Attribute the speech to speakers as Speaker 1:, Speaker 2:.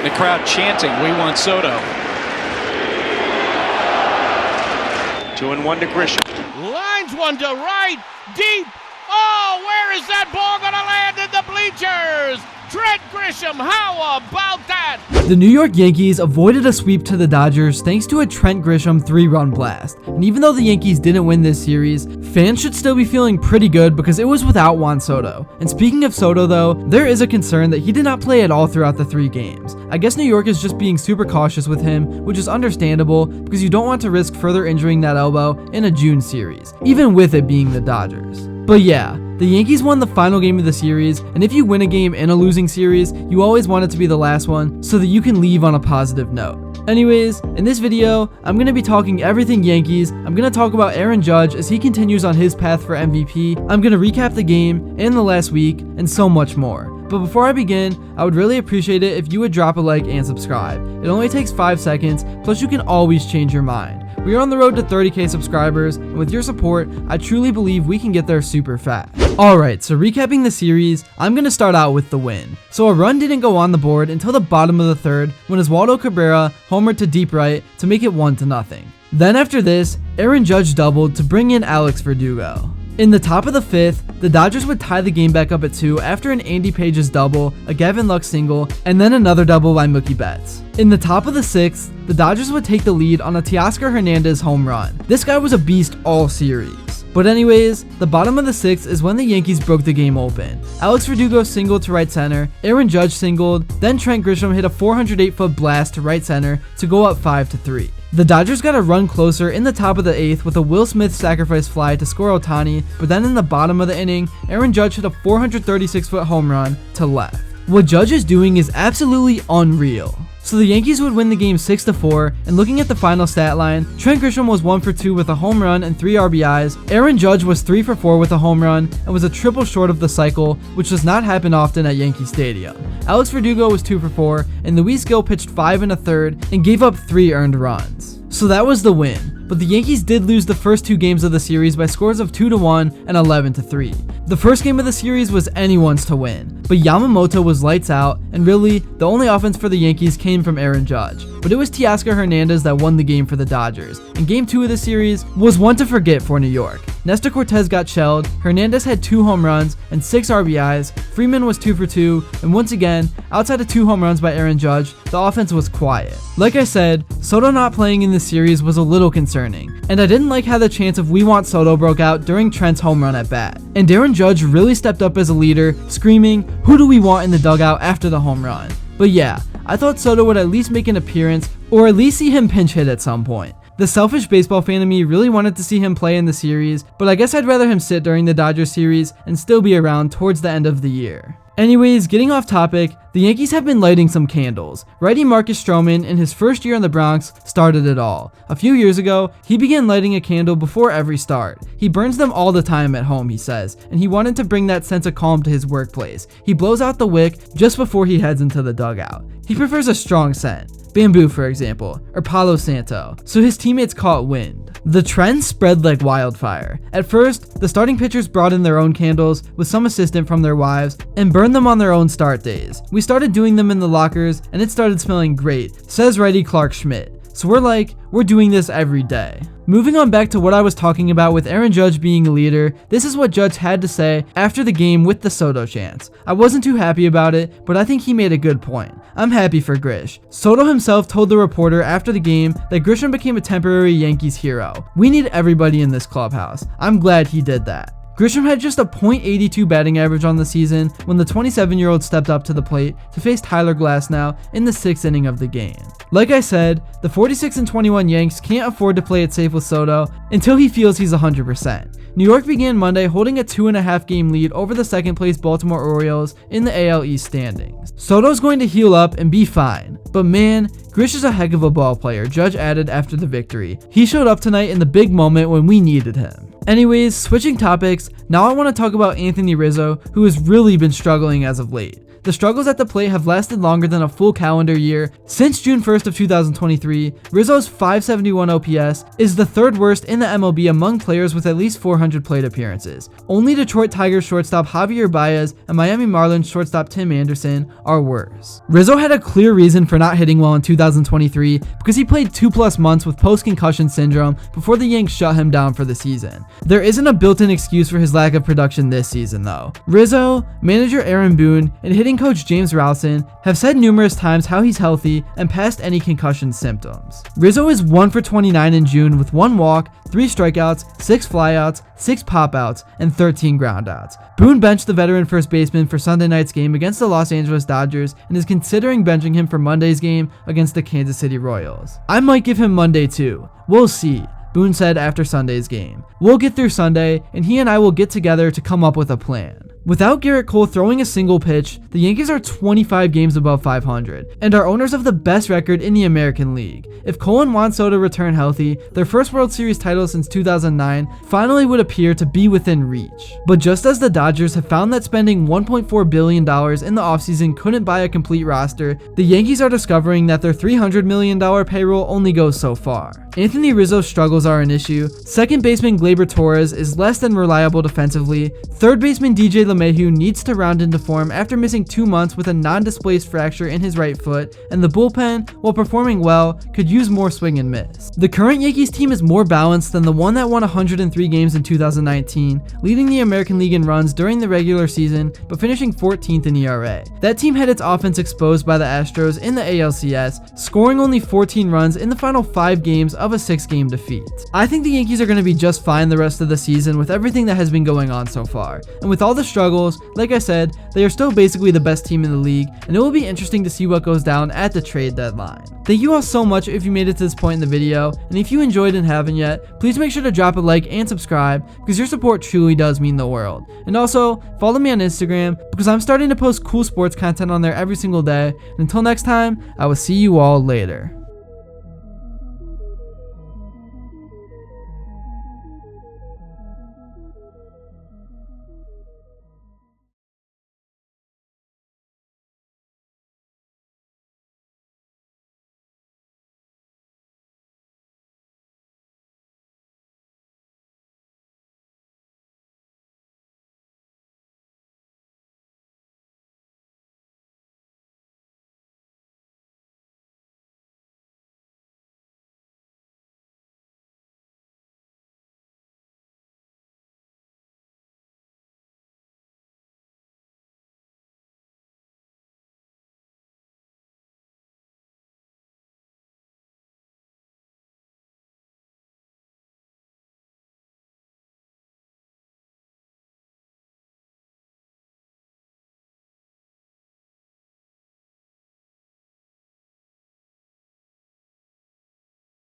Speaker 1: The crowd chanting, "We want Soto."
Speaker 2: 2-1 to Grisham.
Speaker 3: Lines one to right, deep. Oh, where is that ball going to land in the bleachers? Trent Grisham, how about that?
Speaker 4: The New York Yankees avoided a sweep to the Dodgers thanks to a Trent Grisham 3-run blast. And even though the Yankees didn't win this series, fans should still be feeling pretty good because it was without Juan Soto. And speaking of Soto though, there is a concern that he did not play at all throughout the 3 games. I guess New York is just being super cautious with him, which is understandable because you don't want to risk further injuring that elbow in a June series, even with it being the Dodgers. But yeah, the Yankees won the final game of the series, and if you win a game in a losing series, you always want it to be the last one so that you can leave on a positive note. Anyways, in this video, I'm going to be talking everything Yankees. I'm going to talk about Aaron Judge as he continues on his path for MVP. I'm going to recap the game and the last week, and so much more. But before I begin, I would really appreciate it if you would drop a like and subscribe. It only takes 5 seconds, plus you can always change your mind. We are on the road to 30k subscribers, and with your support, I truly believe we can get there super fast. Alright, so recapping the series, I'm going to start out with the win. So a run didn't go on the board until the bottom of the 3rd when Oswaldo Cabrera homered to deep right to make it 1-0. Then after this, Aaron Judge doubled to bring in Alex Verdugo. In the top of the 5th, the Dodgers would tie the game back up at 2 after an Andy Page's double, a Gavin Lux single, and then another double by Mookie Betts. In the top of the 6th, the Dodgers would take the lead on a Teoscar Hernandez home run. This guy was a beast all series. But anyways, the bottom of the 6th is when the Yankees broke the game open. Alex Verdugo singled to right center, Aaron Judge singled, then Trent Grisham hit a 408-foot blast to right center to go up 5-3. The Dodgers got a run closer in the top of the 8th with a Will Smith sacrifice fly to score Ohtani, but then in the bottom of the inning, Aaron Judge hit a 436-foot home run to left. What Judge is doing is absolutely unreal. So the Yankees would win the game 6-4, and looking at the final stat line, Trent Grisham was 1 for 2 with a home run and 3 RBIs, Aaron Judge was 3 for 4 with a home run, and was a triple short of the cycle, which does not happen often at Yankee Stadium. Alex Verdugo was 2 for 4, and Luis Gil pitched 5 1/3 and gave up 3 earned runs. So that was the win, but the Yankees did lose the first 2 games of the series by scores of 2-1 and 11-3. The first game of the series was anyone's to win, but Yamamoto was lights out, and really, the only offense for the Yankees came from Aaron Judge. But it was Teoscar Hernandez that won the game for the Dodgers, and game 2 of the series was one to forget for New York. Nestor Cortez got shelled, Hernandez had 2 home runs and 6 RBIs, Freeman was 2 for 2, and once again, outside of 2 home runs by Aaron Judge, the offense was quiet. Like I said, Soto not playing in this series was a little concerning, and I didn't like how the chants of "We want Soto" broke out during Trent's home run at bat. And Aaron Judge really stepped up as a leader, screaming, "Who do we want in the dugout?" after the home run. But yeah, I thought Soto would at least make an appearance, or at least see him pinch hit at some point. The selfish baseball fan in me really wanted to see him play in the series, but I guess I'd rather him sit during the Dodgers series and still be around towards the end of the year. Anyways, getting off topic, the Yankees have been lighting some candles. Righty Marcus Stroman, in his first year in the Bronx, started it all. A few years ago, he began lighting a candle before every start. He burns them all the time at home, he says, and he wanted to bring that sense of calm to his workplace. He blows out the wick just before he heads into the dugout. He prefers a strong scent. Bamboo, for example, or Palo Santo, so his teammates caught wind. The trend spread like wildfire. At first, the starting pitchers brought in their own candles with some assistance from their wives and burned them on their own start days. We started doing them in the lockers and it started smelling great, says righty Clark Schmidt. So we're doing this every day. Moving on back to what I was talking about with Aaron Judge being a leader, this is what Judge had to say after the game with the Soto chants. I wasn't too happy about it, but I think he made a good point. I'm happy for Grish. Soto himself told the reporter after the game that Grisham became a temporary Yankees hero. We need everybody in this clubhouse. I'm glad he did that. Grisham had just a .82 batting average on the season when the 27-year-old stepped up to the plate to face Tyler Glasnow in the 6th inning of the game. Like I said, the 46-21 Yanks can't afford to play it safe with Soto until he feels he's 100%. New York began Monday holding a 2.5 game lead over the second place Baltimore Orioles in the AL East standings. Soto's going to heal up and be fine, but man, Grish is a heck of a ball player, Judge added after the victory. He showed up tonight in the big moment when we needed him. Anyways, switching topics, now I want to talk about Anthony Rizzo, who has really been struggling as of late. The struggles at the plate have lasted longer than a full calendar year. Since June 1st of 2023, Rizzo's .571 OPS is the third worst in the MLB among players with at least 400 plate appearances. Only Detroit Tigers shortstop Javier Baez and Miami Marlins shortstop Tim Anderson are worse. Rizzo had a clear reason for not hitting well in 2023 because he played 2+ months with post-concussion syndrome before the Yanks shut him down for the season. There isn't a built-in excuse for his lack of production this season though. Rizzo, manager Aaron Boone, and hitting coach James Rowson have said numerous times how he's healthy and past any concussion symptoms. Rizzo is 1 for 29 in June with 1 walk, 3 strikeouts, 6 flyouts, 6 pop-outs, and 13 groundouts. Boone benched the veteran first baseman for Sunday night's game against the Los Angeles Dodgers and is considering benching him for Monday's game against the Kansas City Royals. I might give him Monday too. We'll see, Boone said after Sunday's game. We'll get through Sunday, and he and I will get together to come up with a plan. Without Garrett Cole throwing a single pitch, the Yankees are 25 games above 500 and are owners of the best record in the American League. If Cole and Juan Soto return healthy, their first World Series title since 2009 finally would appear to be within reach. But just as the Dodgers have found that spending $1.4 billion in the offseason couldn't buy a complete roster, the Yankees are discovering that their $300 million payroll only goes so far. Anthony Rizzo's struggles are an issue. Second baseman Gleyber Torres is less than reliable defensively. Third baseman DJ LeMahieu needs to round into form after missing 2 months with a non-displaced fracture in his right foot, and the bullpen, while performing well, could use more swing and miss. The current Yankees team is more balanced than the one that won 103 games in 2019, leading the American League in runs during the regular season, but finishing 14th in ERA. That team had its offense exposed by the Astros in the ALCS, scoring only 14 runs in the final 5 games of a 6-game defeat. I think the Yankees are going to be just fine the rest of the season with everything that has been going on so far, and with all the struggles, like I said, they are still basically the best team in the league, and it will be interesting to see what goes down at the trade deadline. Thank you all so much if you made it to this point in the video, and if you enjoyed and haven't yet, please make sure to drop a like and subscribe because your support truly does mean the world. And also, follow me on Instagram because I'm starting to post cool sports content on there every single day, and until next time, I will see you all later.